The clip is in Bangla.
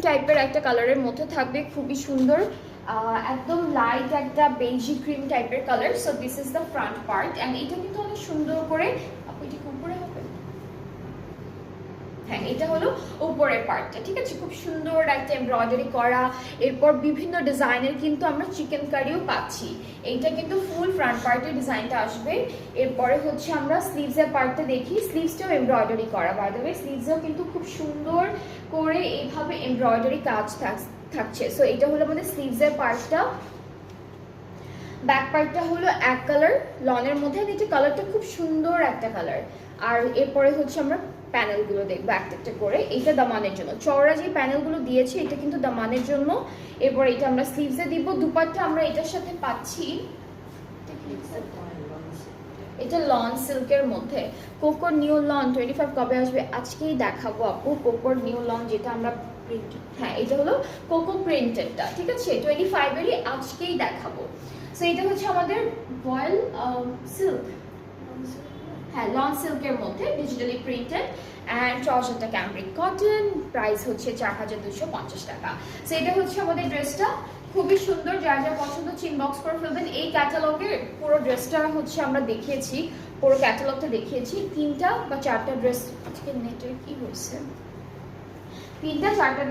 টাইপের একটা কালারের মধ্যে থাকবে, খুবই সুন্দর, একদম লাইট একটা বেজি ক্রিম টাইপের colour. So this is the front part and এটা কিন্তু অনেক সুন্দর করে, আপু এটা উপরে হবে, হ্যাঁ এটা হলো উপরের পার্টটা, ঠিক আছে, খুব সুন্দর একটা এমব্রয়ডারি করা। এরপর বিভিন্ন ডিজাইনের কিন্তু আমরা চিকেন কারিও পাচ্ছি। এইটা কিন্তু ফুল ফ্রন্ট পার্টের ডিজাইনটা আসবে। এরপরে হচ্ছে আমরা স্লিভসের পার্টটা দেখি, স্লিভসটাও এমব্রয়ডারি করা, বাই দ্য ওয়ে স্লিভসেও কিন্তু খুব সুন্দর করে এইভাবে এমব্রয়ডারি কাজ থাকছে। সো এটা হলো আমাদের স্লিভসের পার্টটা। ব্যাক পার্টটা হলো এক কালার লনের মধ্যে, এটা কালারটা খুব সুন্দর একটা কালার। আর এরপরে হচ্ছে আমরা প্যানেলগুলো দেখবো একটা একটা করে। এটা দামানের জন্য চওড়া যে প্যানেলগুলো দিয়েছে এটা কিন্তু দামানের জন্য। এরপর এটা আমরা স্লিভসে দিব। দুপাট্টা আমরা এটার সাথে পাচ্ছি, এটা লন সিল্কের মধ্যে। কোকোর নিউ লন 25 কবে আসবে? আজকেই দেখাবো আপু কোকোর নিউ লন, যেটা আমরা হ্যাঁ এটা হলো কোকো প্রিন্টেডটা, ঠিক আছে, 25-এরই আজকেই দেখাবো। সো এটা হচ্ছে আমাদের ভয়েল সিল্ক, হ্যাঁ লন সিল্কের মধ্যে ডিজিটালি প্রিন্টেড অ্যান্ড ট্রাউজারটা ক্যামব্রিক কটন, প্রাইস হচ্ছে 4250 টাকা। সো এটা হচ্ছে আমাদের ড্রেসটা, খুবই সুন্দর, যার যা পছন্দ ইনবক্স করে ফেলবেন। এই ক্যাটালগের পুরো ড্রেসটা হচ্ছে আমরা দেখিয়েছি, পুরো ক্যাটালগটা দেখিয়েছি। 3টা বা 4টা ড্রেস, আজকে নেটের কি হয়েছে, 3টা 4টা